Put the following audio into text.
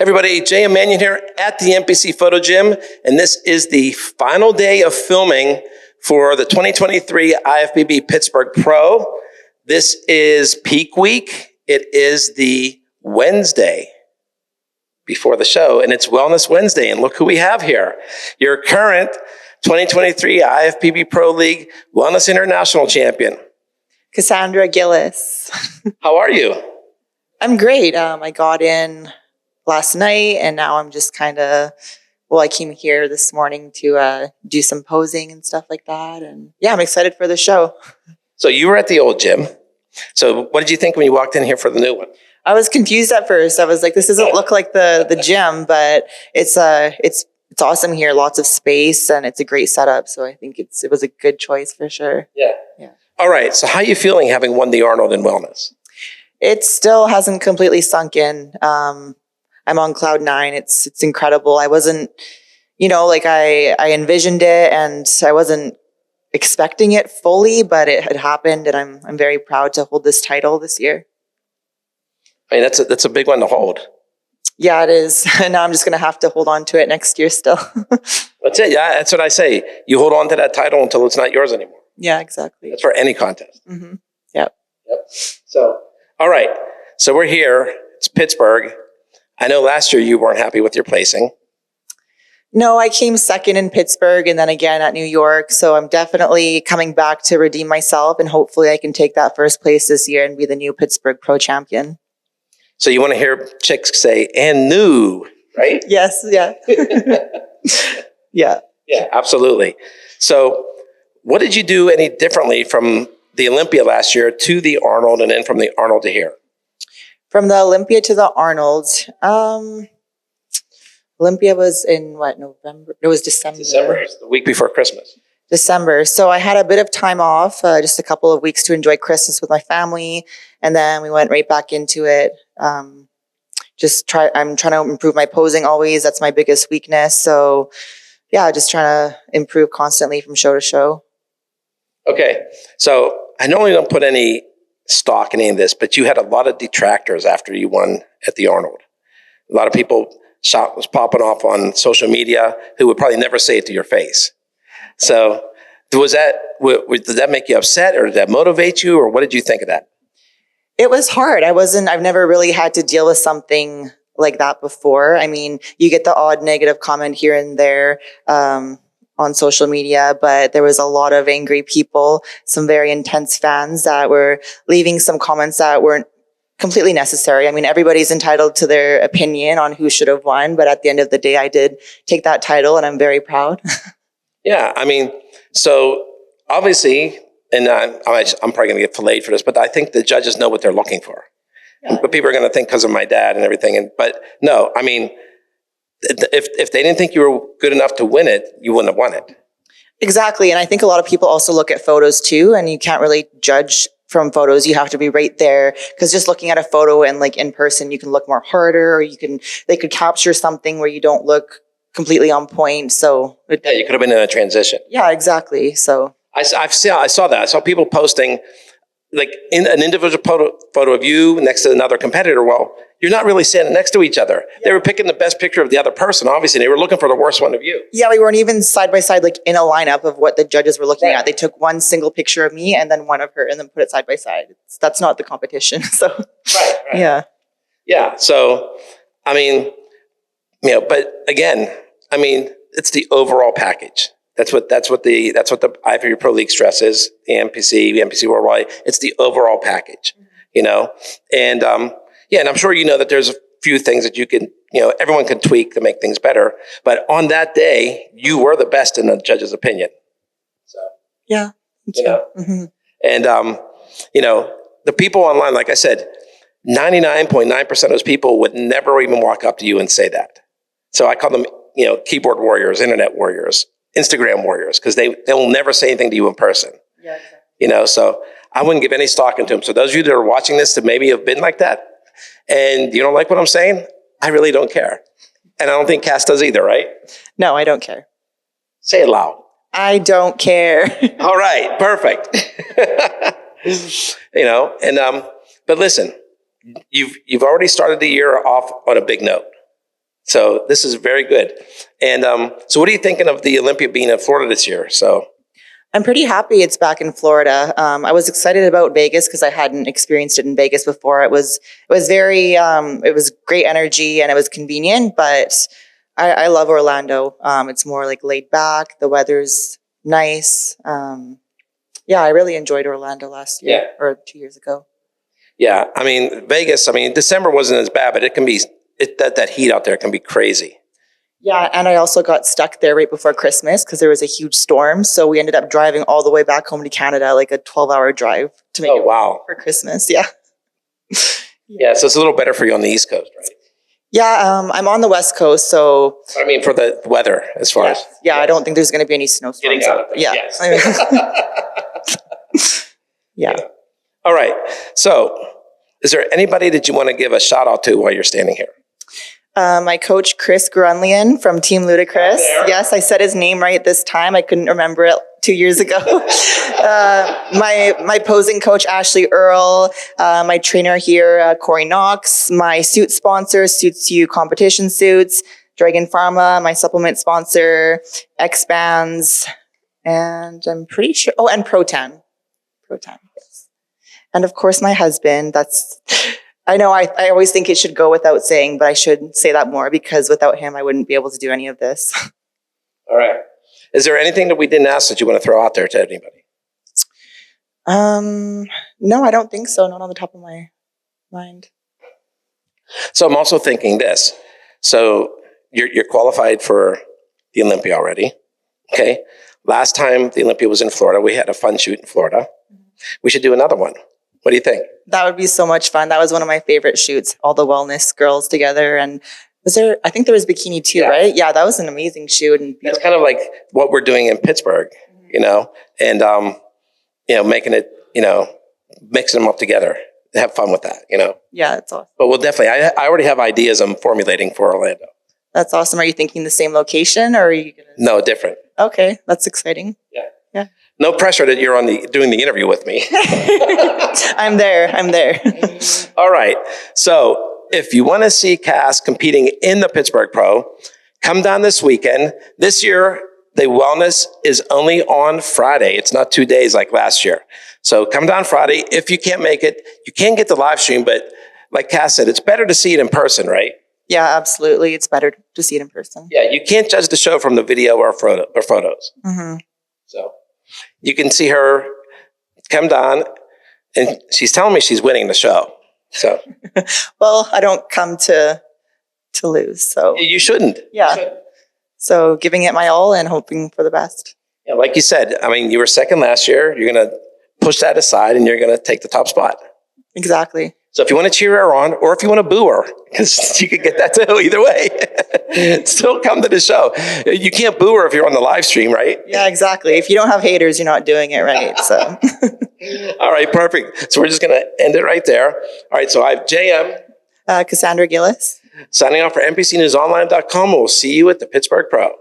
everybody, Jay and Manion here at the NPC Photo Gym, and this is the final day of filming for the 2023 IFBB Pittsburgh Pro. This is peak week. It is the Wednesday before the show, and it's Wellness Wednesday, and look who we have here. Your current 2023 IFBB Pro League Wellness International Champion, Kassandra Gillis. How are you? I'm great. I got in last night, and now I'm just I came here this morning to do some posing and stuff like that. And yeah, I'm excited for the show. So you were at the old gym. So what did you think when you walked in here for the new one? I was confused at first. I was like, this doesn't look like the gym, but it's awesome here. Lots of space, and it's a great setup. So I think it was a good choice for sure. Yeah. All right. So how are you feeling having won the Arnold in wellness? It still hasn't completely sunk in. I'm on cloud 9. It's incredible. I wasn't, I envisioned it, and I wasn't expecting it fully, but it had happened, and I'm very proud to hold this title this year. I mean, that's a big one to hold. Yeah, it is. And now I'm just going to have to hold on to it next year still. That's it. Yeah, that's what I say. You hold on to that title until it's not yours anymore. Yeah, exactly. That's for any contest. Mm-hmm. Yep. So, all right. So we're here. It's Pittsburgh. I know last year you weren't happy with your placing. No, I came second in Pittsburgh and then again at New York. So I'm definitely coming back to redeem myself, and hopefully I can take that first place this year and be the new Pittsburgh Pro Champion. So you want to hear chicks say, and new, right? Yes, yeah. Yeah. Yeah, absolutely. So what did you do any differently from the Olympia last year to the Arnold, and then from the Arnold to here? From the Olympia to the Arnold, Olympia was in November? It was December. December, the week before Christmas. December. So I had a bit of time off, just a couple of weeks to enjoy Christmas with my family. And then we went right back into it. I'm trying to improve my posing always. That's my biggest weakness. So yeah, just trying to improve constantly from show to show. Okay. So I normally don't put any stock in any of this, but you had a lot of detractors after you won at the Arnold. A lot of people was popping off on social media who would probably never say it to your face. So did that make you upset, or did that motivate you, or what did you think of that? It was hard. I've never really had to deal with something like that before. I mean, you get the odd negative comment here and there on social media, but there was a lot of angry people, some very intense fans that were leaving some comments that weren't completely necessary. I mean, everybody's entitled to their opinion on who should have won, but at the end of the day, I did take that title, and I'm very proud. Yeah, I mean, so obviously, and I'm probably going to get filleted for this, but I think the judges know what they're looking for. Yeah. But people are going to think because of my dad and everything. But no, I mean, if they didn't think you were good enough to win it, you wouldn't have won it. Exactly. And I think a lot of people also look at photos too, and you can't really judge from photos. You have to be right there, because just looking at a photo and in person, you can look more harder, or they could capture something where you don't look completely on point. So yeah, you could have been in a transition. Yeah, exactly. So I saw that. I saw people posting in an individual photo of you next to another competitor. Well, you're not really standing next to each other. Yeah. They were picking the best picture of the other person. Obviously, they were looking for the worst one of you. Yeah, we weren't even side by side, in a lineup of what the judges were looking at. They took one single picture of me and then one of her, and then put it side by side. That's not the competition. So right. Yeah. Yeah. So, I mean, but again, I mean, it's the overall package. That's what the IFBB Pro League stresses. The NPC Worldwide. It's the overall package, and and I'm sure that there's a few things that you can, everyone can tweak to make things better. But on that day, you were the best in the judge's opinion. So yeah, mm-hmm. And the people online, like I said, 99.9% of those people would never even walk up to you and say that. So I call them, keyboard warriors, internet warriors, Instagram warriors, because they will never say anything to you in person. Yeah, exactly. So I wouldn't give any stock into them. So those of you that are watching this that maybe have been like that, and you don't like what I'm saying, I really don't care. And I don't think Cass does either, right? No, I don't care. Say it loud. I don't care. All right, perfect. But listen, you've already started the year off on a big note. So this is very good. And so what are you thinking of the Olympia being in Florida this year? So I'm pretty happy it's back in Florida. I was excited about Vegas because I hadn't experienced it in Vegas before. It was very, it was great energy and it was convenient, but I love Orlando. It's more like laid back. The weather's nice. Yeah, I really enjoyed Orlando last year or 2 years ago. Yeah, I mean, Vegas, I mean, December wasn't as bad, but it can be, that heat out there can be crazy. Yeah, and I also got stuck there right before Christmas because there was a huge storm. So we ended up driving all the way back home to Canada, like a 12-hour drive to make it for Christmas. Yeah. Yeah, so it's a little better for you on the East Coast, right? Yeah, I'm on the West Coast, so... I mean, for the weather, as far as... Yeah, I don't think there's going to be any snowstorms. Yeah. Yeah. All right. So, is there anybody that you want to give a shout out to while you're standing here? My coach, Chris Grunlian from Team Ludicrous. Yes, I said his name right this time. I couldn't remember it 2 years ago. My posing coach, Ashley Earl. My trainer here, Corey Knox. My suit sponsor, Suits You Competition Suits. Dragon Pharma, my supplement sponsor, X-Bands. And I'm pretty sure... Oh, and Protan. Yes. And of course, my husband. I know I always think it should go without saying, but I should say that more because without him, I wouldn't be able to do any of this. All right. Is there anything that we didn't ask that you want to throw out there to anybody? No, I don't think so. Not on the top of my mind. So I'm also thinking this. So you're qualified for the Olympia already. Okay. Last time the Olympia was in Florida, we had a fun shoot in Florida. We should do another one. What do you think? That would be so much fun. That was one of my favorite shoots. All the wellness girls together. And I think there was bikini too, right? Yeah, that was an amazing shoot. And it's kind of like what we're doing in Pittsburgh, and, making it, mixing them up together. Have fun with that, Yeah, it's awesome. But we'll definitely, I already have ideas I'm formulating for Orlando. That's awesome. Are you thinking the same location or are you going to? No, different. Okay, that's exciting. Yeah. No pressure that you're doing the interview with me. I'm there. All right. So if you want to see Cass competing in the Pittsburgh Pro, come down this weekend. This year, the wellness is only on Friday. It's not 2 days like last year. So come down Friday. If you can't make it, you can get the live stream, but like Cass said, it's better to see it in person, right? Yeah, absolutely. It's better to see it in person. Yeah, you can't judge the show from the video or photos. Mm-hmm. So you can see her come down, and she's telling me she's winning the show. So, well, I don't come to lose, so you shouldn't. Yeah. You shouldn't. So giving it my all and hoping for the best. Yeah, like you said, I mean, you were second last year. You're going to push that aside, and you're going to take the top spot. Exactly. So if you want to cheer her on, or if you want to boo her, because you could get that too, either way, still come to the show. You can't boo her if you're on the live stream, right? Yeah, exactly. If you don't have haters, you're not doing it right. So, all right, perfect. So we're just going to end it right there. All right, so I have JM. Kassandra Gillis. Signing off for NPCNewsOnline.com. We'll see you at the Pittsburgh Pro.